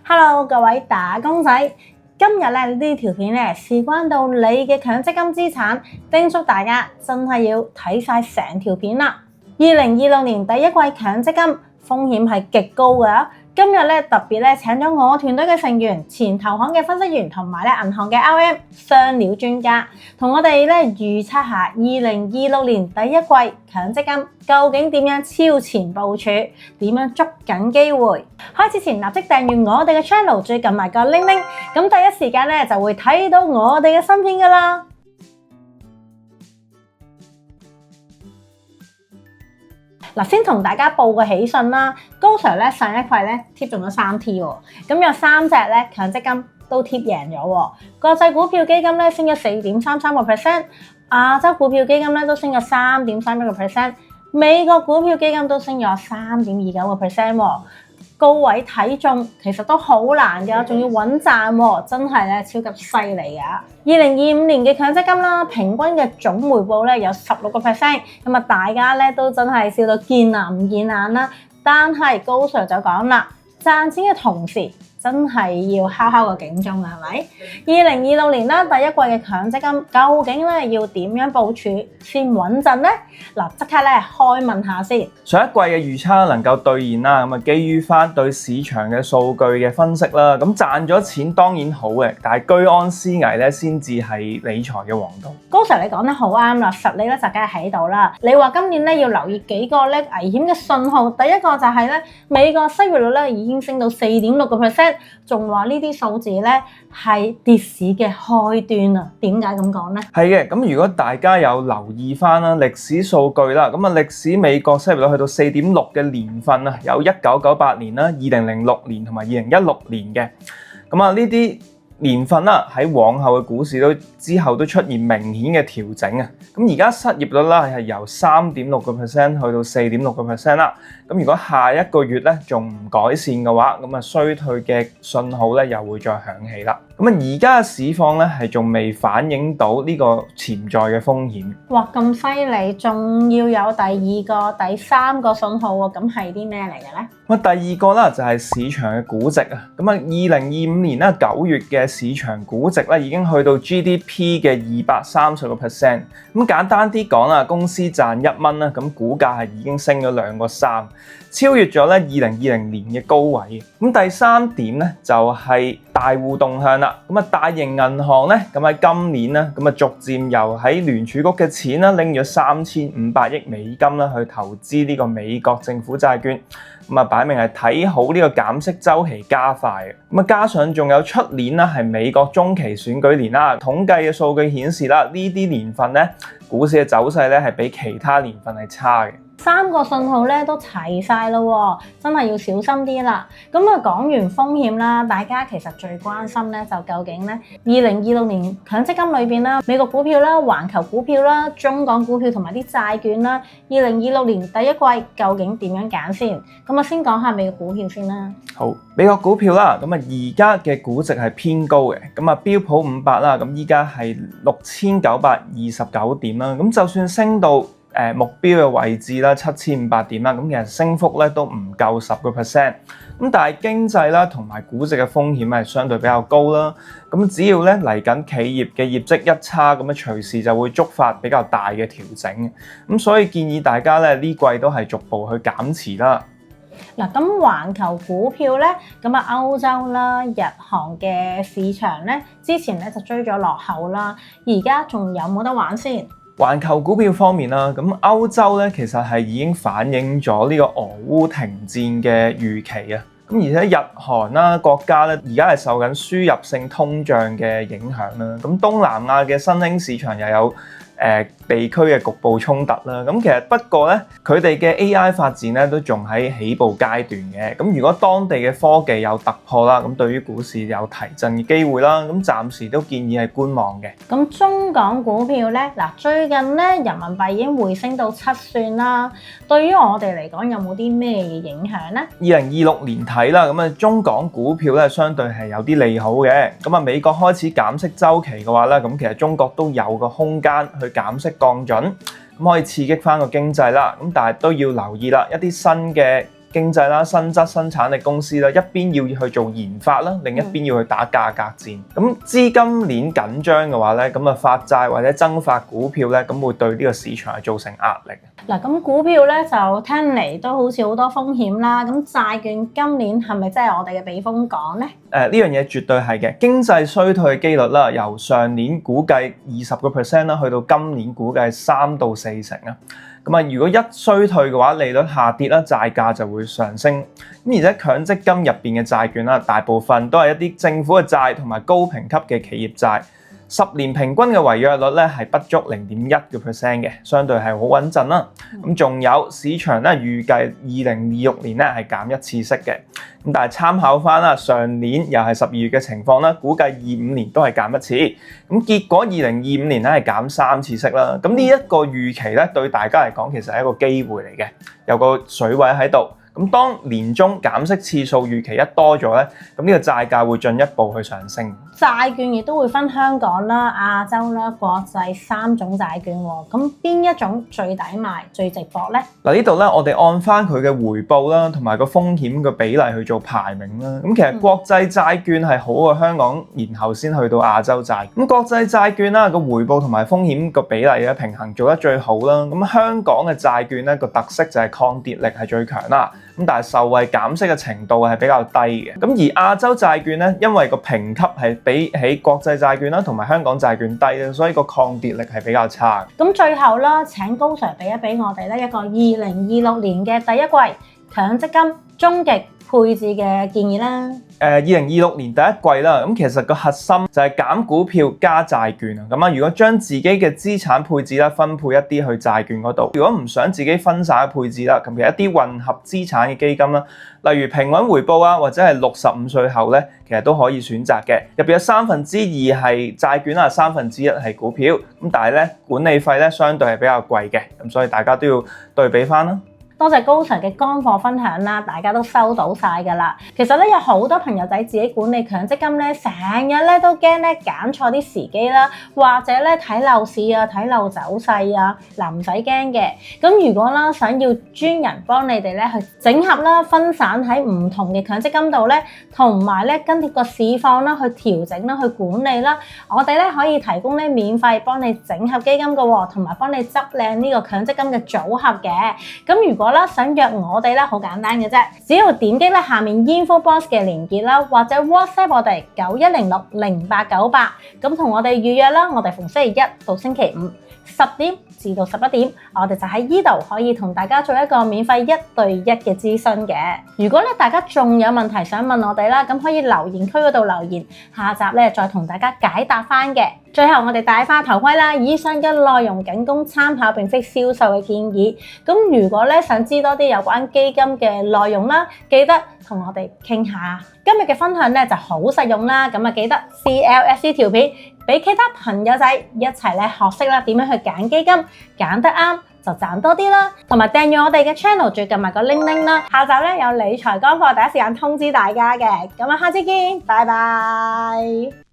Hello，各位打工仔，今日呢條片事關到你嘅強積金資產，叮囑大家真係要睇晒成條片啦。2026年第一季強積金風險係極高㗎。今日特別請咗我團隊嘅成員、前投行嘅分析員同埋銀行嘅 RM 雙料專家，同我哋預測下2026年第一季強積金究竟點樣超前部署，點樣捉緊機會。開始前立即訂閱我哋嘅 channel， 最近埋個鈴鈴，咁第一時間就會睇到我哋嘅新片㗎啦。先同大家報個喜訊啦，高 Sir 上一季貼中咗3T 喎，咁有3隻強積金都貼贏咗喎。國際股票基金升咗 4.33%， 亞洲股票基金都升咗 3.31%， 美國股票基金都升咗 3.29% 喎。高位睇中其實都好難㗎，仲要穩賺喎，真係超級犀利㗎。2025年嘅強積金啦，平均嘅總回報有 16%， 咁大家都真係笑到見牙唔見眼啦。但係高 Sir 就講啦，賺錢嘅同時真係要敲個警鐘啦，係咪？2026年第一季嘅強積金究竟要點樣部署先穩陣呢？即刻開問下先。上一季嘅預測能夠兌現啦，基於翻對市場嘅數據嘅分析啦，咁賺咗錢當然好嘅，但係居安思危先至係理財嘅王道。高 Sir 你講得好啱啦，實力就梗係喺度啦。你話今年要留意幾個危險嘅信號，第一個就係美國失業率已經升到 4.6%， 仲話呢啲數字係跌市嘅開端啊。點解咁講呢？係嘅，咁如果大家有留意翻啦歷史數據啦，咁歷史美國失業率去到 4.6 嘅年份啊，有1998年啦、2006年同埋2016年嘅，咁呢啲年份啦，喺往後嘅股市之後都出現明顯嘅調整啊！咁而家失業率係由 3.6% 去到 4.6% 啦。咁如果下一個月仲唔改善嘅話，咁衰退嘅信號又會再響起啦。咁而家嘅市況係仲未反映到呢個潛在嘅風險。哇，咁犀利，仲要有第二個、第三個信號喎，咁係啲咩嚟嘅呢？第二個啦就係市場嘅估值啊。咁2025年9月嘅市場估值已經去到 GDP 嘅230%。咁簡單啲講啦，公司賺1蚊啦，咁股價已經升咗2個3，超越咗2020年嘅高位。咁第三點就係大戶動向啦。咁大型銀行咁喺今年逐漸由喺聯儲局嘅錢拎咗3500億美金去投資呢個美國政府債券。咁擺明係睇好呢個減息週期加快嘅。咁加上仲有出年係美國中期選舉年啦，統計嘅數據顯示啦，呢啲年份股市嘅走勢係比其他年份係差嘅。3個信號都齊晒咯，真係要小心啲啦。咁講完風險啦，大家其實最關心就究竟2026年強積金裏邊啦，美國股票啦、環球股票啦、中港股票同埋啲債券啦，2026年第一季究竟點樣揀先？咁先講下美國股票先啦。好，美國股票啦，咁而家嘅估值係偏高嘅，咁標普500啦，咁依家係6929點啦，咁就算升到目標嘅位置啦，7500點啦，咁其實升幅都唔夠10%，咁但係經濟啦同埋估值嘅風險係相對比較高啦，咁只要嚟緊企業嘅業績一差，咁隨時就會觸發比較大嘅調整，咁所以建議大家呢季都係逐步去減持啦。咁環球股票咁歐洲啦、日韓嘅市場之前就追咗落後啦，而家仲有冇得玩先？環球股票方面啦，咁歐洲其實係已經反映咗呢個俄烏停戰嘅預期啊，咁而且日韓啦國家而家係受緊輸入性通脹嘅影響啦，咁東南亞嘅新興市場又有地區嘅局部衝突啦，咁其實不過佢哋嘅 AI 發展都仲喺起步階段嘅，咁如果當地嘅科技有突破啦，咁對於股市有提振嘅機會啦，咁暫時都建議係觀望嘅。咁中港股票最近人民幣已經回升到7算啦，對於我哋嚟講有冇啲咩影響呢？2026年睇啦，咁中港股票相對係有啲利好嘅，咁美國開始減息週期嘅話咁其實中國都有個空間去減息降準，咁可以刺激翻個經濟啦。咁但係都要留意啦，一啲新嘅經濟啦、新質生產力公司啦，一邊要去做研發啦，另一邊要去打價格戰。咁資金鏈緊張嘅話咧，咁啊發債或者增發股票咧，咁會對呢個市場係造成壓力。嗱，咁股票咧就聽嚟都好似好多風險啦。咁債券今年係咪真係我哋嘅避風港咧？呢樣嘢絕對係嘅。經濟衰退嘅機率啦，由上年估計20%啦，去到今年估計3到4成啊。咁啊，如果一衰退嘅話，利率下跌啦，債價就會上升。咁而且強積金入邊嘅債券啦，大部分都係一啲政府嘅債同埋高評級嘅企業債。10年平均嘅違約率咧係不足0.1%嘅，相對係好穩陣啦。咁仲有市場咧預計2026年咧係減一次息嘅。咁但係參考翻啦，上年又係12月嘅情況啦，估計25年都係減一次。咁結果2025年咧係減3次息啦。咁呢一個預期咧對大家嚟講其實係一個機會嚟嘅，有個水位喺度。咁當年中減息次數預期一多咗咧，咁呢個債價會進一步去上升。債券亦都會分香港啦、亞洲啦、國際3種債券喎。咁邊一種最抵買、最值博咧？嗱，呢度咧，我哋按翻佢嘅回報啦，同埋個風險嘅比例去做排名啦。咁其實國際債券係好過香港，然後先去到亞洲債。咁國際債券啦個回報同埋風險個比例咧平衡做得最好啦。咁香港嘅債券咧個特色就係抗跌力係最強啦。咁但係受惠減息嘅程度係比較低嘅。咁而亞洲債券咧，因為個評級係比起國際債券啦同埋香港債券低咧，所以個抗跌力係比較差。咁最後啦，請高 Sir 俾我哋咧一個2026年嘅第一季強積金終極配置嘅建議啦。2026年第一季啦，咁其實個核心就係減股票加債券啊。咁啊，如果將自己嘅資產配置咧分配一啲去債券嗰度，如果唔想自己分散配置啦，咁其實一啲混合資產嘅基金啦，例如平穩回報啊，或者係65歲後咧，其實都可以選擇嘅。入邊有2/3係債券啦，1/3係股票。咁但係咧管理費咧相對係比較貴嘅，咁所以大家都要對比翻啦。多謝高 Sir 嘅乾貨分享啦，大家都收到晒㗎啦。其實咧有好多朋友仔自己管理強積金咧，成日咧都驚咧揀錯啲時機啦，或者咧睇漏市啊、睇漏走勢啊。嗱，唔使驚嘅。咁如果啦想要專人幫你哋咧去整合啦、分散喺唔同嘅強積金度咧，同埋咧跟貼個市況啦去調整啦、去管理啦，我哋咧可以提供咧免費幫你整合基金㗎喎，同埋幫你執靚呢個強積金嘅組合嘅。咁如果想約我哋啦，好簡單嘅啫，只要點擊咧下面 info box 嘅連結啦，或者 WhatsApp 我哋91060898，咁同我哋預約啦。我哋逢星期一到星期五10點至到11點，我哋就喺呢度可以同大家做一個免費1對1嘅諮詢嘅。如果咧大家仲有問題想問我哋啦，咁可以留言區嗰度留言，下集咧再同大家解答翻嘅。最後我哋戴翻頭盔啦，以上嘅內容僅供參考，並非銷售嘅建議。咁如果咧想知多啲有關基金嘅內容啦，記得同我哋傾下。今日嘅分享咧就好實用啦，咁啊記得 CLS 條片俾其他朋友仔一齊咧學識啦點樣去揀基金，揀得啱就賺多啲啦。同埋訂閱我哋嘅 channel， 最近埋個鈴鈴啦。下集咧有理財乾貨第一時間通知大家嘅。咁啊下次見，拜拜。